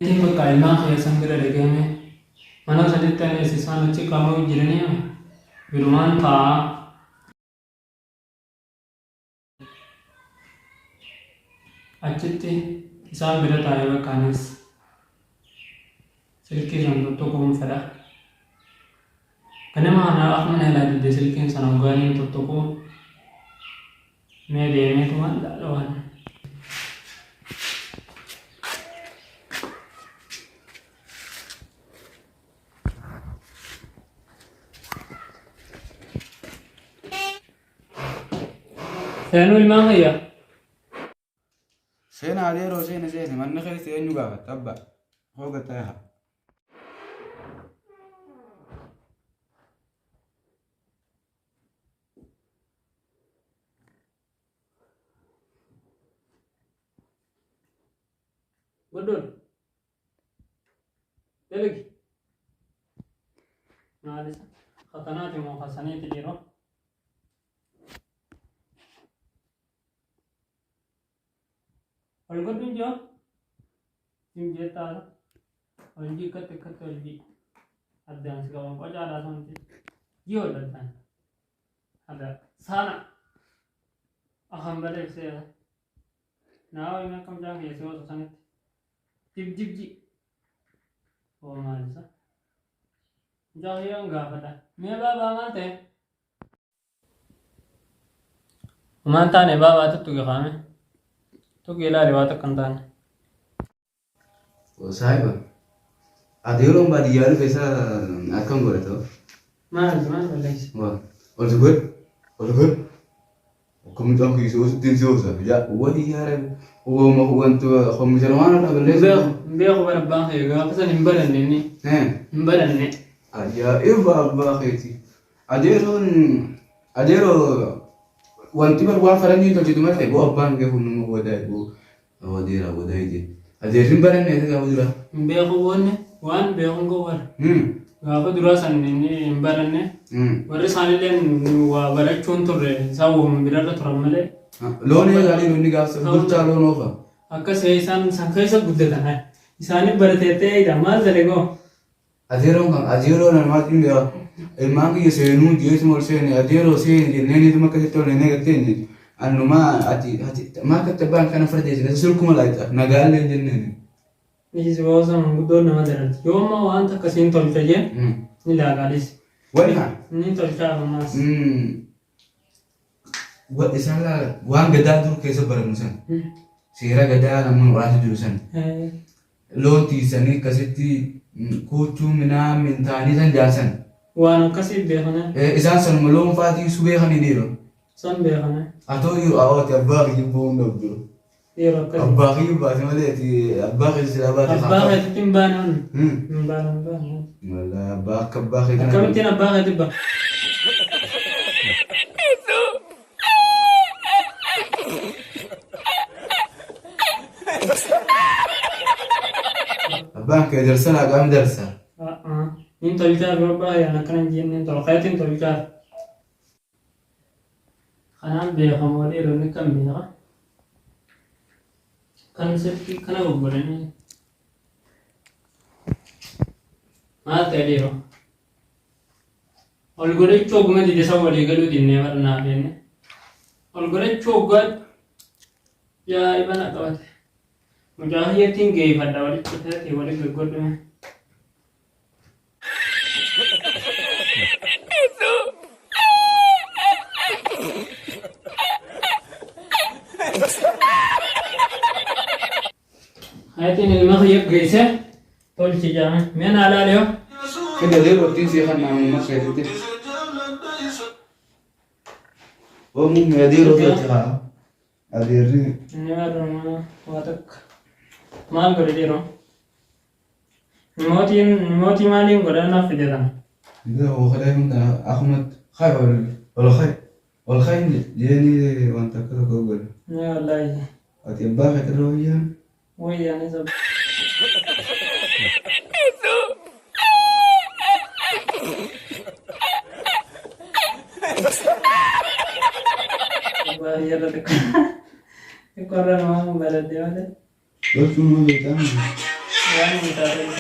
Ilmaha keessan bira dhagahame mana sadiitti anis isaan achi qaamuu jiranii birumaan taa'aa achitti isaan bira taa'ee bakkaanis silkii san tokkoon fedha. Ganama kana akkuma ilaa didde silkiin sana hogaanii tokkoon mee deemeetumaan dhaalawaan. Seenuu ilmaan hayyaa. Seena adeeroo seena manni keessa eenyu gaafata abbaa hoogataa haa. Bodoon dalagi maalisa khatanaati moo khasaniiti jiroo. Olgotuun joo himjeettaadha hojii akkatti hojii addaan si qaban qocaadhaa santi yoo dadhaan ada sana akan baleefseera naawa ime akkam jaan keessee osa sanitti jibjibji oo maalisa jaahiyoon gaafadha mee baabaa maal ta'e maan taane baabaa tuttu gafaame तो गेला रे बात कंतान ओ Sahib adeeroo baadiyyaa keessa akkam godhata maal balees waa ol gud akkam jaan kiisoo sittiin soosa ja wadi yaara uuma wantu khomjana wana balees beeku barabbaan heega fasan himbalanne ni himbalanne ayya eva baaqeti adeeroo wanti bar waan faranii tolchitu malee boo abbaan kee hunuma wadaa boo wadaa ije adeerin baranne taa dura beeku wonne waan beekun ko wal gaafa dura san inni hin baranne warri isaanillee waa barachuun turre saawwum birarra turan malee loon eegalee loonni gaafsa bulchaa loon oofa akka isaan san keessa guddatan isaanii barateetee maal dalego adeeroo namaatiin beeku ilmaan kiyya seenuu jeesuma ol seene adeeroo seene jenneen ituma akkasitti tolle negatteenye annuma ati maa kattabaan kana fardeessine sulkuma laayita nagaallee jenneen. Isi boosan guddoon nama daranti yooma wanta akkasiin tolcha jee ni laagaalis. Walhaa? Ni tolchaa ammaas. Isaan waan gadaa dur keessa barannu san seera gadaa namoonni waraasa jiru san loon tiisanii akkasitti kuuchuu minaa mintaanii san jaasan. Waan akkasii beekana. Isaan sanuma loon faatii su beekanii dhiiroo. San beekana. Atoo yeroo awaati abbaa kiyya bu'uun dhabdu. Yeroo akkasii. Abbaa kiyya baate malee abbaa kiyya sila baate. Abbaa keetitti hin baanan. Hin baanan. Walaa abbaa akka abbaa kiyya. Akkamittiin abbaa keetti ba? Abbaan kiyya darsa laaqaan darsa. Nin tolchaa beekaa yana kanan jenneen tolqeetiin tolchaa. Kanaan beekamu walii loonni kan beeka. Kan sirrii kana gurguranii. Maal ta'e dhiiroo? Ol godhachuu oguma didisa walii galuu dinnee barnaa beenne. Ol godhachuu oggaa yaa ibana qabate. Mucaa hiyyattiin geeffadha walitti ta'e walii gaggodhume. Hayatiin ilma kiyya geesse tolchi jaame meen alaa leo Kida adeeroo ittiin seeqan naamummaa keessatti. Oomuun adeeroo tolcha haa. Adeerri. inni warra waa takka maal godhe dhiiroo? Mootii maaliin godhanaaf fidetan? Ida wakadai minta Ahmad khay ol khay jeni wanta akka tokko godhe. Wallaahi. Ati abbaa kee irra wayyaa. Wayyaan isa. Baay'ee takka. Korra nama baladhee malee. Tolchuun malee ta'an. يعني متابع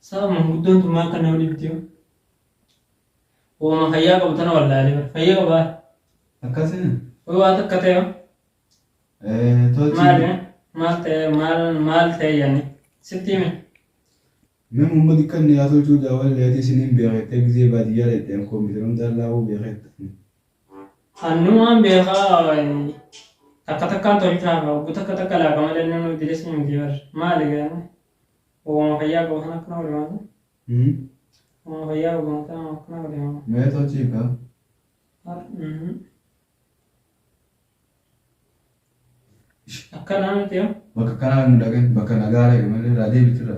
صار موجود أنتم ما كنا ولدتيو وما خياك بتنا ولا عليه خياك بقى أكاسين هو هذا كتير توتي مال تي يعني ستي من من ممدي كان ياتو جوجا ولا يدي سنين بيغيت تجزي بعد يلا تيم كمبيوتر دلا هو بيغيت أنو أم بيخا تكتكان تولتها وبتكتك لا كمان لأنه درس من ديار ما لقينا وما خياك وهنا كنا ولا وما خياك وما كنا ولا ما توتي كا أكلنا تيو baka kana mudagan baka nagare gamale rade bitira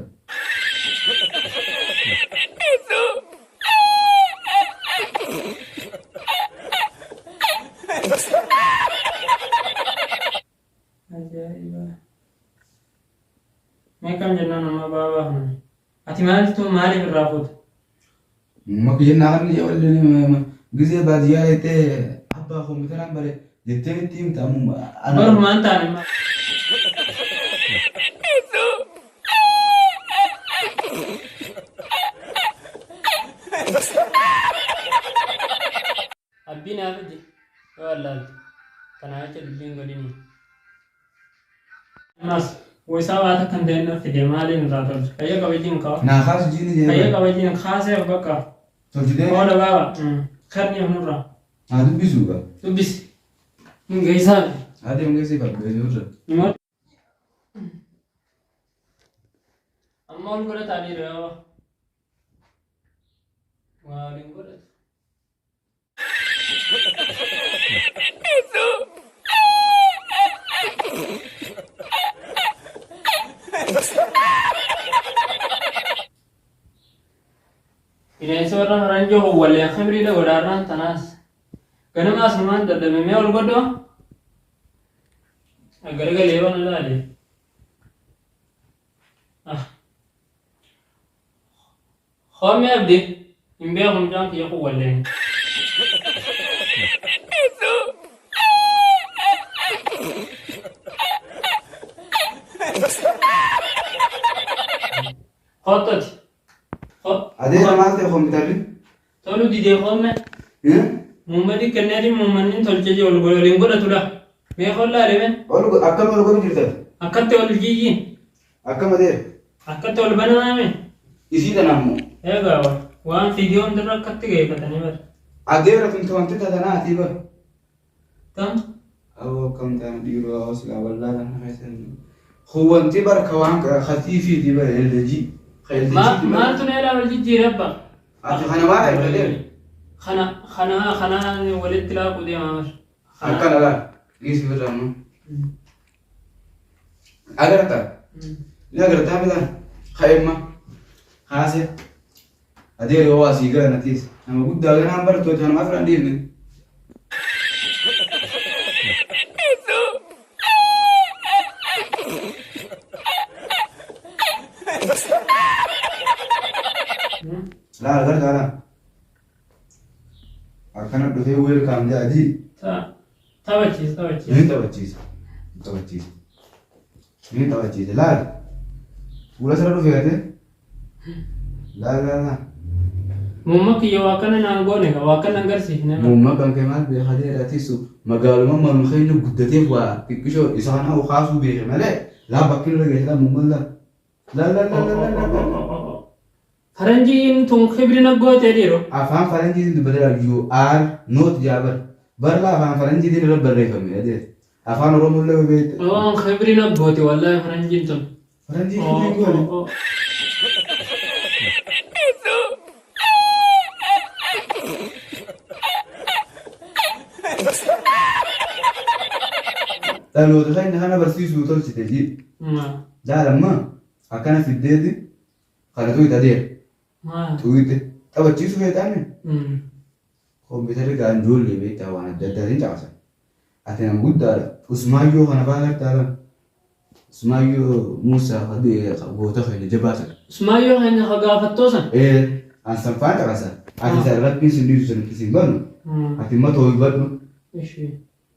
ajaiba मैं कम जना नमा बाबा हूँ अतिमाल तो माली फिर राफुत maka yenna kan ya wala gize bad ya ite abba ko mitara bare jette tim tam और मानता नहीं मैं अभी ना बजे वाला तनाव चल बिंग गली mas wisa wata kan da na fide malin ratar kaye ka wajin ka na khas jini je kaye ka wajin khase baka to jide ko da baba karni hunra adu bisu ga to bis mun gaisa ade mun gaisa ba be jura mo amma on gora tani rawa wa rin gora bineensi warra faranjii howwalee khibrii wadaarraan tanaas ganama asumaan dadhabamee ol godhoo garagalee waan ilaale hoomee abdi hin beekum jaan kiyya howwaleen hottati ade na malte computer tolu didee hoomee mummadi kenneeti mummannin tolchee ol godholiin godhatudha mee hollaalee men ol akkam ol godhu jirta akkatti ol jiyyiin akkam ade akkatti ol bananaame isi tanammo egaa waan fiidiyoon dirra akkatti geeffatanii bara ade ratun tawante tadana atiba tam awo kam tan diro asla walla tan hasan huwanti barka wan khatifi diba elji maal tuneedha wal jijjiire abba ati khana waa ibade khana walitti laaqu deemaa mar akkana la isi birramo agarta ni agarta bidan khayma khase ade ro wasiga natis nama gudda gana bar to tan afran din la agarta la akana do te welcome jadi tabachiis ini tabachis ini tabachis la pura sara do fegate la mumma kiyya waa kana naan goone waa kana agarsiifne mumma kan kemal be khade ratisu magaluma man khaynu guddate wa tikisho isana u khasu be male la bakil rage la mumma la faranjiin tun khibrina goote dhiro afaan faranjii din badala you are not jabar barla afaan faranjii din rabbar rekame ade afaan oromo le be waan khibrina goote wallahi faranjiin tun faranjii din go talo dhayn hana barsiisu tol siteji la lamma akana fidedi khalatu itadir tuite tabachisu fetane computer gaan jolle be tawana dadari jasa atena gudda usmayo kana bagar tala usmayo musa hadi gota khayne jabasa usmayo khayne khagafatosan an sanfata kasa ati sarrat pin sindiru san kisimbano ati mato ibadu ishi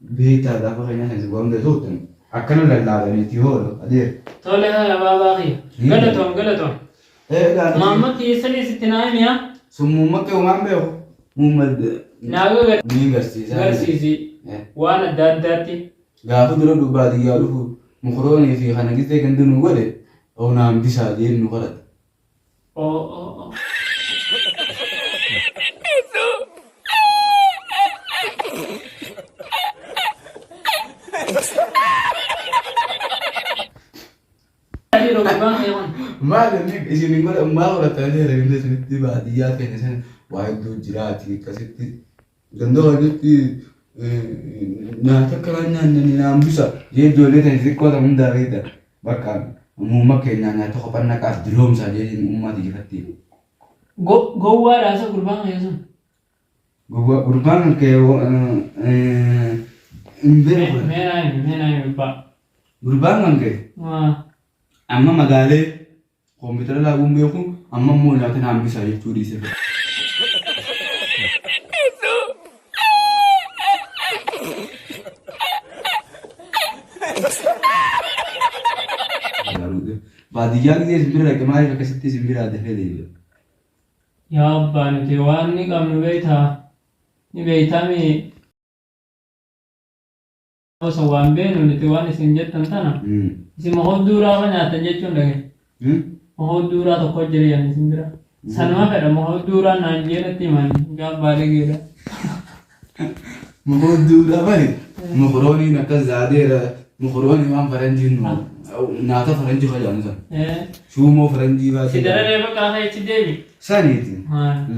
beta da khayne han zgwamda zotan akkana lallaabaliti hoolo adeer. Tole haa baabaaqi. Galatoom. Maamma keessanii sitti naamiyaa. Summummaa kee waan beeku. Muummed. Naaga Ni garsiisa. garsiisi. Waan adda addaatti. Gaafa dura baadiyyaa dhufu mukroonii fi kana gisee gandi nu godhe oonaan bisaa deemu nu kadhata. Oo. Maal isin godha maal godhatanii reebinda isinitti baadiyyaa keenya sana waa hedduu jiraati akkasitti ganda hojjetti nyaata akka nyaanni naan bisa jee ijoollee ta'e xiqqoo ta'u hundaa beekta bakka uumama keenyaa nyaata qophannaa qaaf diroomsaa jee uummati jiratti. Gowwaadhaa isa gurbaan keessan. Gurbaan kee hin beeku. Meenaa gurbaa. Gurbaan kan kee amma magaalee kompiitara laabuun beeku amma immoo nyaata naan bisa jechuu dhiise. Baadiyyaa gisee simbira dhaqe maaliif akkasitti simbira dafee deebi'a? Yaa abbaa nuti waan ni qabnu beektaa ni beektaami osoo waan beeknu nuti waan isin jettan tana isin mahoodduuraa fa nyaatan jechuun dhage mahoodduuraa tokko jiriyan isin bira sanuma fedha mahoodduuraa naan jedhatti himan gaabbaa dhageedha. Mahoodduuraa bari mukrooniin akkas zaadeera mukroonii waan faranjiin nyaata faranjii fayyadamu sana. Shuumoo faranjii baatee. Si dararee bakka haa itti deebi. Saniiti.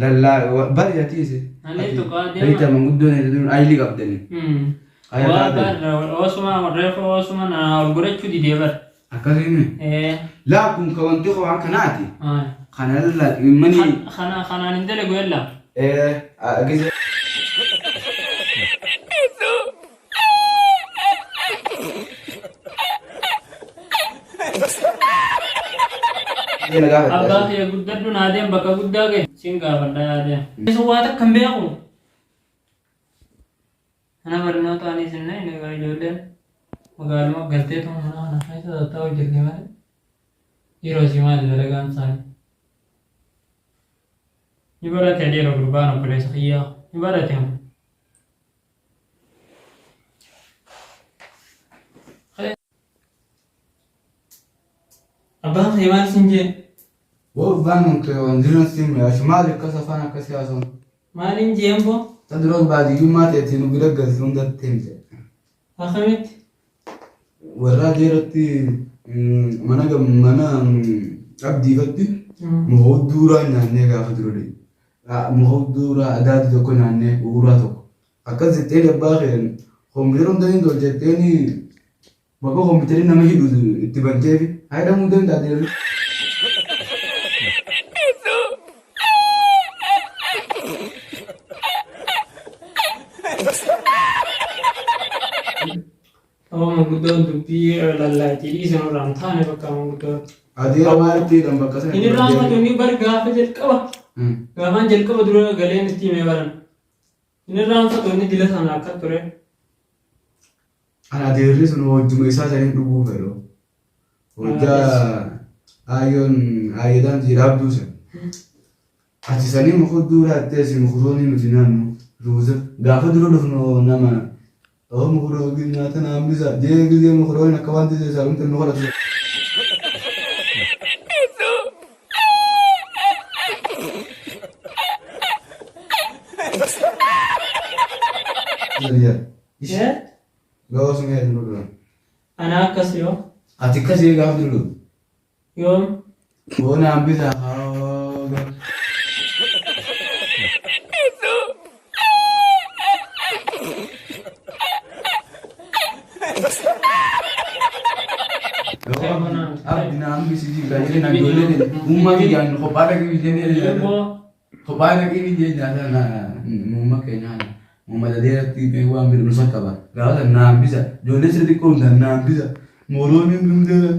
Lallaa bari atiise. Ani tokko adeema. Ayita manguddoon hedduun ayilii qabdanii. Waa barra osuma reefa osuma na gurgurachuu didee bara. Akkasimi. Laa kun ka wanti waan kanaati. Kana lallaa mani. Kanaan hin dalagu yalla. Gisee. Abbaa kee guddadhu naadeen bakka guddaa ga'e siin gaafadha yaadeen. Isa waa takka hin beeku. Kana barnoota anis hin na'in egaa ijoolleen magaaluma galtee tuma mana kana keessa tattaa'u jirti malee. Yeroo si maali dalagaan isaanii. Ni barate adeera gurbaan obboleessa kiyyaa ni barate. Abbaan kee maal siin jee? Waan kee wanzina siin yaashu maali akkas afaan akkas yaasuun? Maaliin jeen boo? Taduroo baadiyyummaa ta'etti nu bira galti hundatti himte. Akkamitti? Warra adeeratti mana abdiifatti mahoodduuraa nyaannee gaafa ture. Mahoodduuraa adaati tokko nyaannee uuraa tokko. Akkas jettee abbaa kee kompiitara hundanii tolchetteeni bakka kompiitarri nama hidhu itti banteefi fayyadamuu danda'a deemee. Manguddoon dubbii lallaatii dhiisan irraan taane bakka manguddoon. Adeera maalittiidhaan bakka sana. Inni raamfatu inni bar gaafa jalqaba. Gaafaan jalqaba dura galeen itti himee baran. Inni raamfatu inni dila sana akka ture. Ana adeerri sun hojjuma isaa saniin dhuguu fedhu. Hojjaa ayyadaan jiraabduu sana. Ati sanii mahoodduuraa ittees mukroonii nuti naannu ruuza gaafa dura dhufnu nama mukroonii nyaata naan bisa jee gisee mukroonii akka wanti isaa wanti nu godhatu. Gawas mee nu dura. Ana akkas yoo. Ati akkasii gaafa dura. Yoom. Waan naan bisa abdi naan bisi gajirin naan ijoollee uummaa kiyyaan kophaa dhaqee bijeenee kophaa dhaqee bijee nyaata uummaa keenyaa uummaa dadeeratti waan biraa nusa qaba gaafa naan bisa ijoollee sirrii xiqqoo naan bisa morooniin hundee.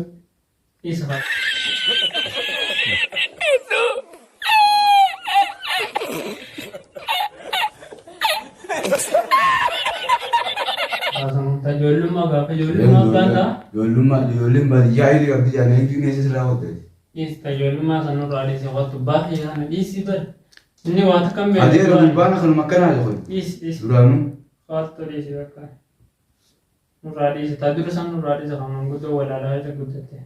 Isa fa'a. Tajaajilumaa gaafa ijoollummaa baanta. Ijoolleen baadiyyaa illee qabdi jaanii eegduun eessa raawwatte. Tajaajilumaa sanarraa dhiisee wattu baafii kana dhiisii bari. Inni waan akka hin Adeero gubbaan akkanuma akkanaa jiru. Duraanuu. Waattu dhiisii bakka. Nurraa dhiisee taa dura san nurraa dhiisee kan manguddoo walaalaa isa guddatte.